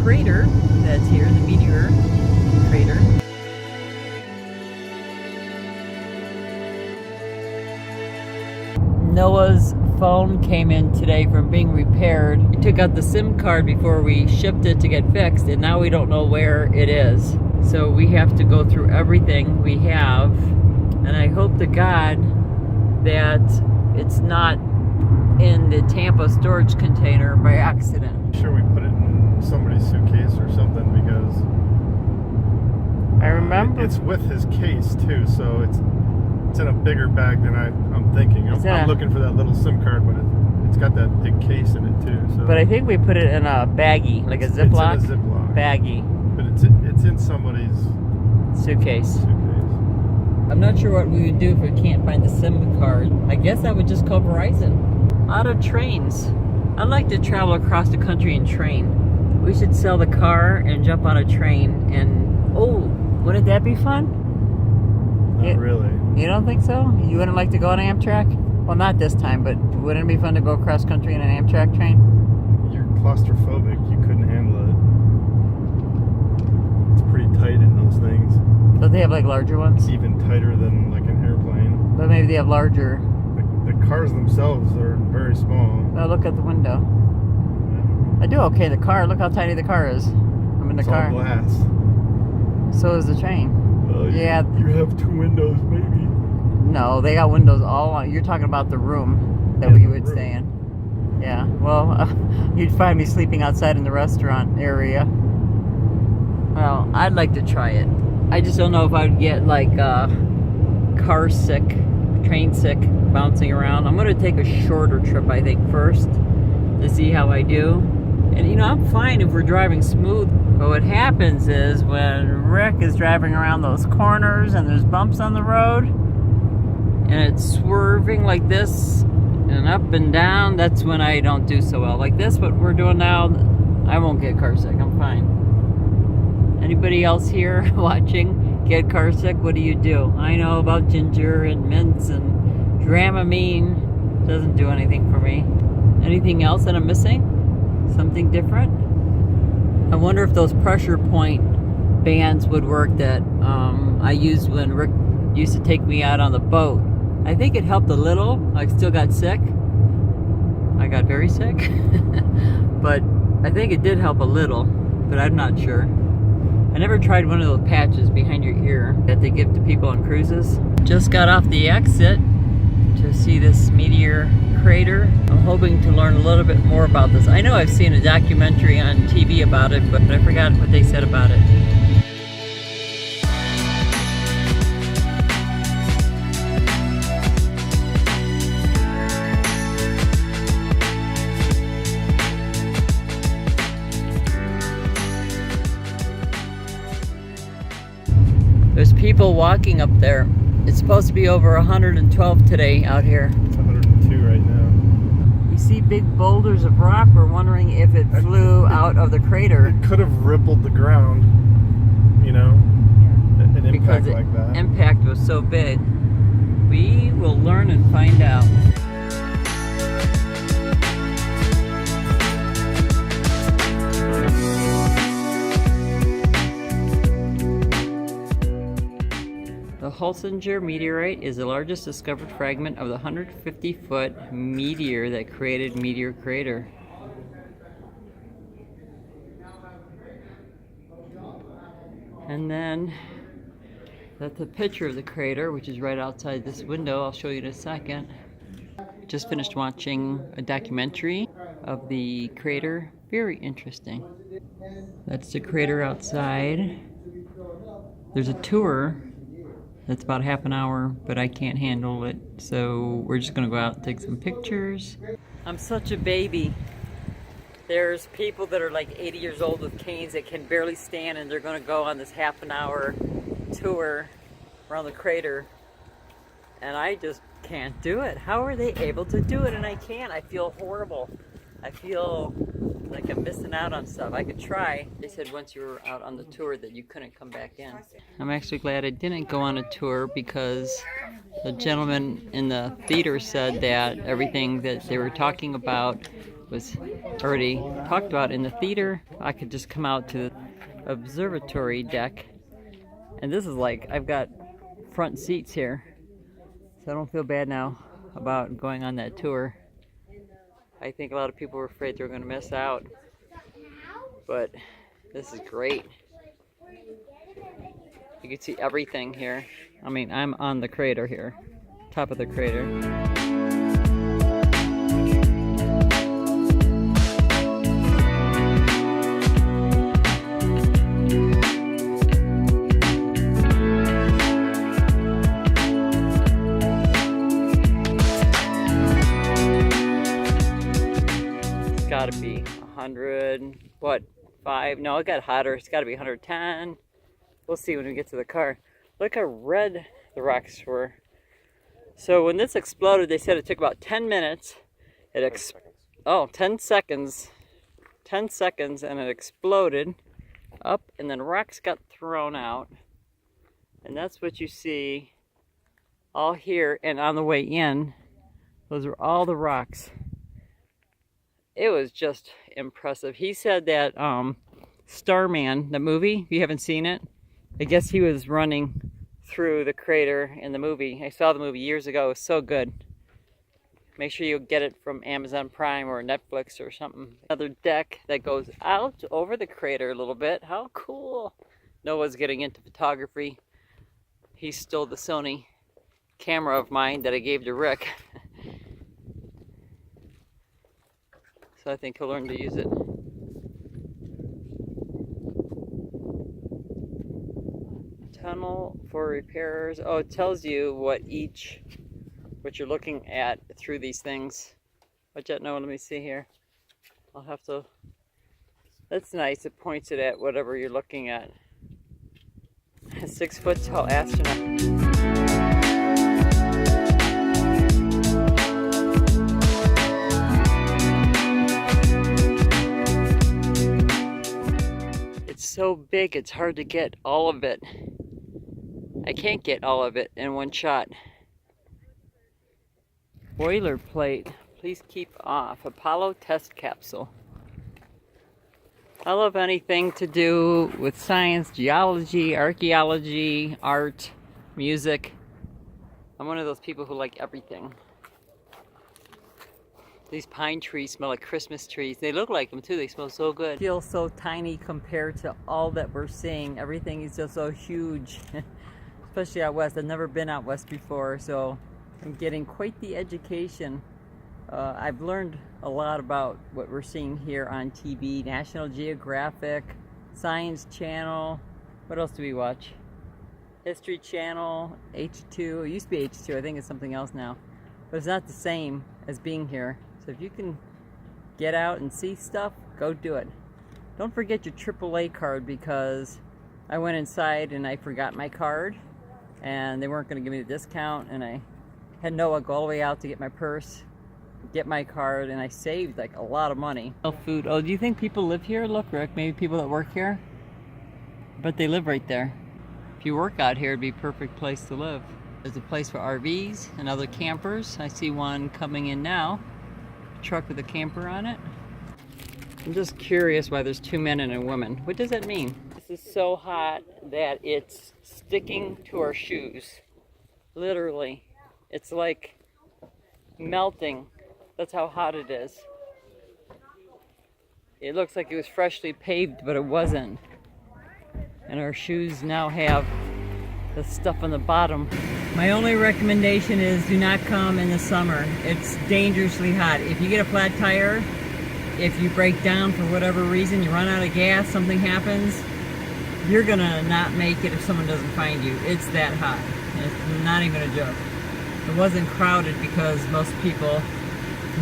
crater that's here, the meteor crater. Noah's phone came in today from being repaired. We took out the SIM card before we shipped it to get fixed, and now we don't know where it is. So we have to go through everything we have, and I hope to God that it's not in the Tampa storage container by accident. I'm sure we put it in somebody's suitcase or something, because I remember it's with his case too, so it's in a bigger bag than I'm thinking. I'm looking for that little SIM card, but it's got that big case in it too. So. But I think we put it in a baggie, like a Ziploc, it's in a Ziploc baggie. But it's in somebody's suitcase. I'm not sure what we would do if we can't find the SIM card. I guess I would just call Verizon. A lot of trains. I'd like to travel across the country in train. We should sell the car and jump on a train, and oh, wouldn't that be fun? Not really. You don't think so? You wouldn't like to go on Amtrak? Well, not this time, but wouldn't it be fun to go cross country in an Amtrak train? You're claustrophobic. You couldn't handle it. It's pretty tight in those things. Don't they have like larger ones? Even tighter than like an airplane. But maybe they have larger. The cars themselves are very small. Oh, look at the window. Yeah. I do okay. The car. Look how tiny the car is. I'm in the car. All glass. So is the train. Yeah. You have two windows, maybe. No, they got windows all on. You're talking about the room that we would stay in. Yeah. Well, you'd find me sleeping outside in the restaurant area. Well, I'd like to try it. I just don't know if I would get like car sick, train sick, bouncing around. I'm gonna take a shorter trip, I think, first to see how I do. And you know, I'm fine if we're driving smooth. But what happens is when Rick is driving around those corners and there's bumps on the road and it's swerving like this and up and down, that's when I don't do so well. Like this, what we're doing now, I won't get car sick. I'm fine. Anybody else here watching get car sick? What do you do? I know about ginger and mints and Dramamine. Doesn't do anything for me. Anything else that I'm missing? Something different? I wonder if those pressure point bands would work that I used when Rick used to take me out on the boat. I think it helped a little. I still got sick. I got very sick. But I think it did help a little, but I'm not sure. I never tried one of those patches behind your ear that they give to people on cruises. Just got off the exit to see this meteor crater. I'm hoping to learn a little bit more about this. I know I've seen a documentary on TV about it, but I forgot what they said about it. There's people walking up there. It's supposed to be over 112 today out here. It's 102 right now. You see big boulders of rock. We're wondering if it flew out of the crater. It could have rippled the ground, you know, an impact like that. Impact was so big. We will learn and find out. The Hulsinger meteorite is the largest discovered fragment of the 150-foot meteor that created Meteor Crater. And then that's a picture of the crater, which is right outside this window. I'll show you in a second. Just finished watching a documentary of the crater. Very interesting. That's the crater outside. There's a tour. That's about half an hour, but I can't handle it, so we're just gonna go out and take some pictures. I'm such a baby. There's people that are like 80 years old with canes that can barely stand, and they're gonna go on this half an hour tour around the crater, and I just can't do it. How are they able to do it and I can't? I feel horrible. I feel like I'm missing out on stuff. I could try. They said once you were out on the tour that you couldn't come back in. I'm actually glad I didn't go on a tour, because the gentleman in the theater said that everything that they were talking about was already talked about in the theater. I could just come out to the observatory deck. And this is like, I've got front seats here. So I don't feel bad now about going on that tour. I think a lot of people were afraid they were going to miss out. But this is great. You can see everything here. I mean, I'm on the crater here, top of the crater. It's gotta be 100, what, 5? No, it got hotter. It's gotta be 110. We'll see when we get to the car. Look how red the rocks were. So when this exploded, they said it took about 10 minutes. 10 seconds. 10 seconds, and it exploded up, and then rocks got thrown out. And that's what you see all here. And on the way in, those are all the rocks. It was just impressive. He said that Starman, the movie, if you haven't seen it, I guess he was running through the crater in the movie. I saw the movie years ago. It was so good. Make sure you get it from Amazon Prime or Netflix or something. Another deck that goes out over the crater a little bit. How cool. Noah's getting into photography. He stole the Sony camera of mine that I gave to Rick. So I think he'll learn to use it. Tunnel for repairs. Oh, it tells you what you're looking at through these things. Watch out, no, let me see here. I'll have to, that's nice. It points it at whatever you're looking at. A 6-foot tall astronaut. It's so big, it's hard to get all of it. I can't get all of it in one shot. Boilerplate, please keep off. Apollo test capsule. I love anything to do with science, geology, archaeology, art, music. I'm one of those people who like everything. These pine trees smell like Christmas trees. They look like them too. They smell so good. Feel so tiny compared to all that we're seeing. Everything is just so huge. Especially out west. I've never been out west before, so I'm getting quite the education. I've learned a lot about what we're seeing here on TV. National Geographic, Science Channel. What else do we watch? History Channel, H2. It used to be H2. I think it's something else now. But it's not the same as being here. So if you can get out and see stuff, go do it. Don't forget your AAA card, because I went inside and I forgot my card. And they weren't going to give me the discount, and I had Noah go all the way out to get my purse, get my card, and I saved like a lot of money. Food. Oh, do you think people live here? Look, Rick, maybe people that work here? But they live right there. If you work out here, it'd be a perfect place to live. There's a place for RVs and other campers. I see one coming in now. A truck with a camper on it. I'm just curious why there's 2 men and a woman. What does that mean? This is so hot that it's sticking to our shoes. Literally. It's like melting. That's how hot it is. It looks like it was freshly paved, but it wasn't. And our shoes now have the stuff on the bottom. My only recommendation is do not come in the summer. It's dangerously hot. If you get a flat tire, if you break down for whatever reason, you run out of gas, something happens, you're gonna not make it if someone doesn't find you. It's that hot. It's not even a joke. It wasn't crowded because most people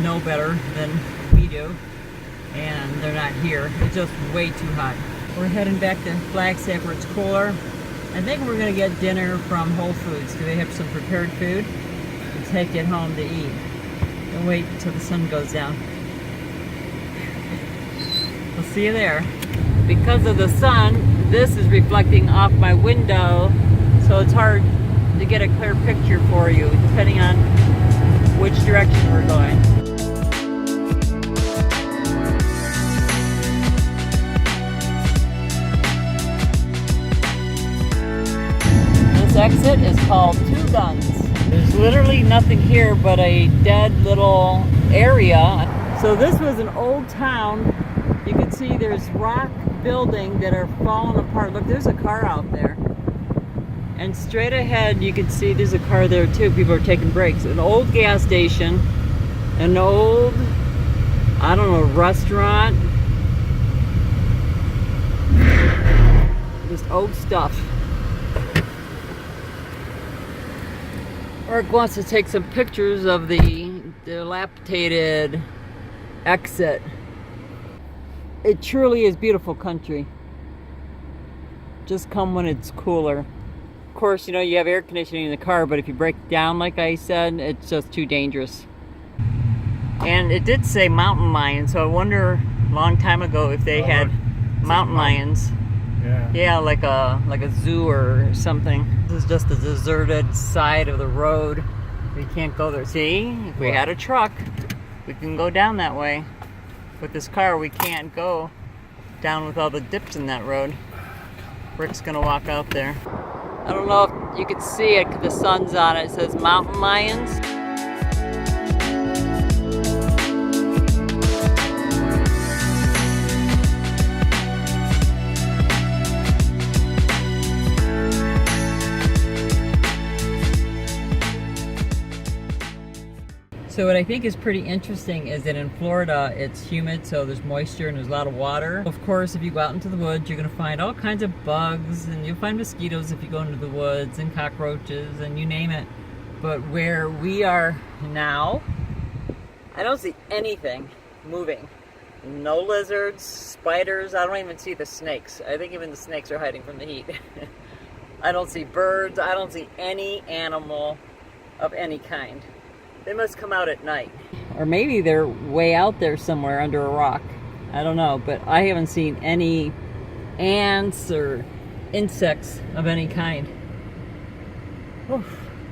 know better than we do, and they're not here. It's just way too hot. We're heading back to Flagstaff where it's cooler. I think we're gonna get dinner from Whole Foods because they have some prepared food and take it home to eat. And wait until the sun goes down. We'll see you there. Because of the sun, this is reflecting off my window, so it's hard to get a clear picture for you, depending on which direction we're going. exit is called Two Guns. There's literally nothing here but a dead little area. So this was an old town. You can see there's rock buildings that are falling apart. Look, there's a car out there. And straight ahead you can see there's a car there too. People are taking breaks. An old gas station, an old, I don't know, restaurant. Just old stuff. Rick wants to take some pictures of the dilapidated exit. It truly is beautiful country. Just come when it's cooler. Of course, you know, you have air conditioning in the car, but if you break down, like I said, it's just too dangerous. And it did say mountain lion, so I wonder a long time ago if they had mountain lions. Yeah, like a zoo or something. This is just a deserted side of the road. We can't go there. See, if we had a truck, we can go down that way. With this car, we can't go down with all the dips in that road. Rick's gonna walk out there. I don't know if you can see it because the sun's on it. It says mountain lions. So what I think is pretty interesting is that in Florida it's humid, so there's moisture and there's a lot of water. Of course, if you go out into the woods, you're going to find all kinds of bugs, and you'll find mosquitoes if you go into the woods, and cockroaches, and you name it. But where we are now, I don't see anything moving. No lizards, spiders, I don't even see the snakes. I think even the snakes are hiding from the heat. I don't see birds, I don't see any animal of any kind. They must come out at night. Or maybe they're way out there somewhere under a rock. I don't know, but I haven't seen any ants or insects of any kind. Oof.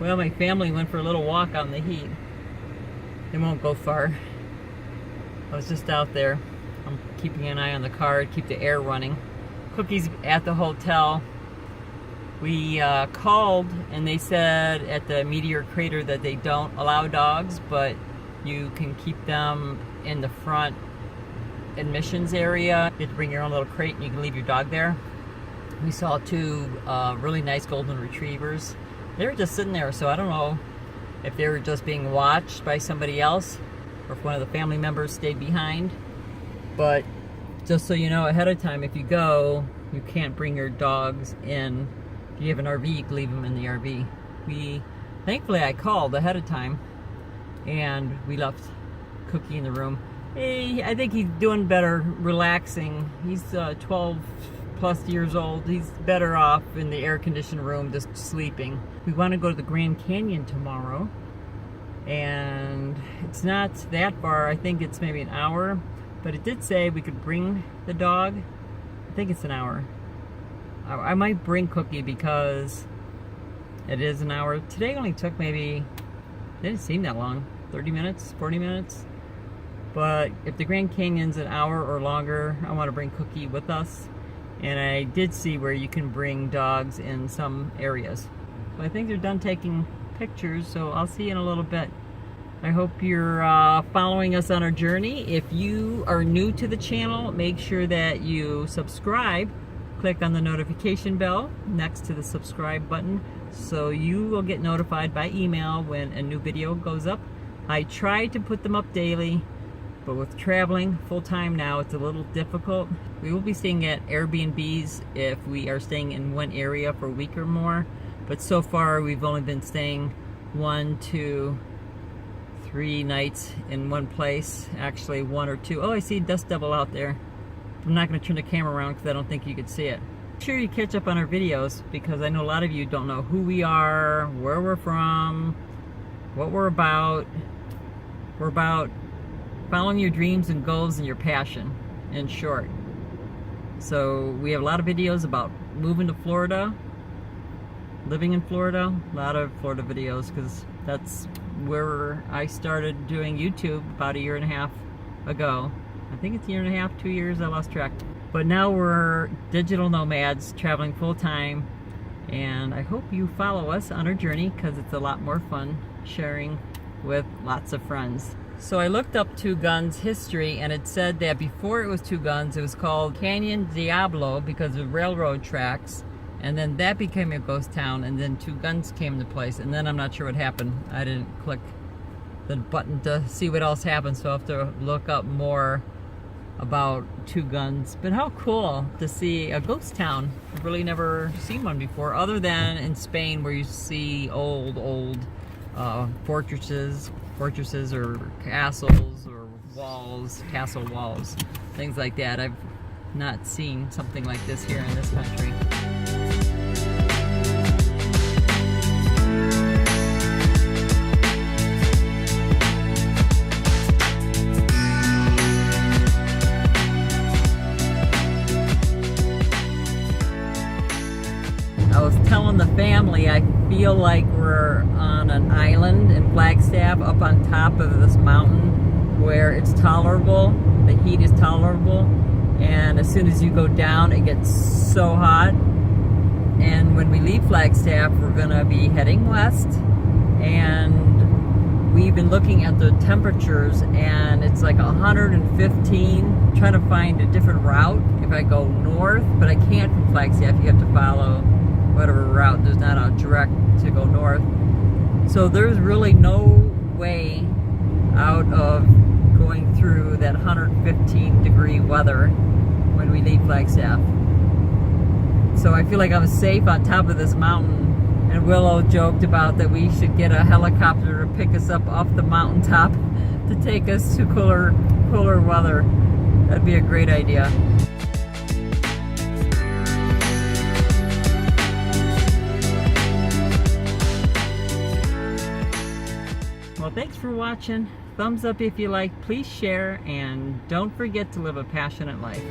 Well, my family went for a little walk out in the heat. They won't go far. I was just out there. I'm keeping an eye on the car, keep the air running. Cookie's at the hotel. We called and they said at the meteor crater that they don't allow dogs, but you can keep them in the front admissions area. You have to bring your own little crate and you can leave your dog there. We saw two really nice golden retrievers. They were just sitting there, so I don't know if they were just being watched by somebody else or if one of the family members stayed behind. But just so you know ahead of time, if you go, you can't bring your dogs in. If you have an RV, you can leave them in the RV. Thankfully I called ahead of time and we left Cookie in the room. I think he's doing better relaxing. He's 12 plus years old. He's better off in the air-conditioned room just sleeping. We want to go to the Grand Canyon tomorrow, and it's not that far. I think it's maybe an hour, but it did say we could bring the dog. I think it's an hour. I might bring Cookie because it is an hour. Today only took maybe, it didn't seem that long, 30 minutes, 40 minutes. But if the Grand Canyon's an hour or longer, I want to bring Cookie with us. And I did see where you can bring dogs in some areas. So I think they're done taking pictures, so I'll see you in a little bit. I hope you're following us on our journey. If you are new to the channel, make sure that you subscribe. Click on the notification bell next to the subscribe button so you will get notified by email when a new video goes up. I try to put them up daily, but with traveling full-time now, it's a little difficult. We will be staying at Airbnbs if we are staying in one area for a week or more, but so far we've only been staying 1 to 3 nights in one place. Actually 1 or 2. Oh, I see Dust Devil out there. I'm not going to turn the camera around because I don't think you could see it. Make sure you catch up on our videos because I know a lot of you don't know who we are, where we're from, what we're about. We're about following your dreams and goals and your passion, in short. So we have a lot of videos about moving to Florida, living in Florida, a lot of Florida videos because that's where I started doing YouTube about 1.5 years ago. I think it's 1.5 years, 2 years, I lost track. But now we're digital nomads traveling full time And I hope you follow us on our journey because it's a lot more fun sharing with lots of friends. So I looked up Two Guns history, and it said that before it was Two Guns, it was called Canyon Diablo because of railroad tracks. And then that became a ghost town, and then Two Guns came into place. And then I'm not sure what happened. I didn't click the button to see what else happened, so I have to look up more about Two Guns. But how cool to see a ghost town. I've really never seen one before, other than in Spain where you see old fortresses or castles or walls, castle walls, things like that. I've not seen something like this here in this country. I was telling the family I feel like we're on an island in Flagstaff up on top of this mountain where it's tolerable, the heat is tolerable, and as soon as you go down it gets so hot. And when we leave Flagstaff we're gonna be heading west, and we've been looking at the temperatures and it's like 115, trying to find a different route if I go north, but I can't from Flagstaff. You have to follow whatever route. There's not a direct to go north. So there's really no way out of going through that 115 degree weather when we leave Flagstaff. So I feel like I'm safe on top of this mountain, and Willow joked about that we should get a helicopter to pick us up off the mountaintop to take us to cooler weather. That'd be a great idea. Well, thanks for watching. Thumbs up if you like, please share, and don't forget to live a passionate life.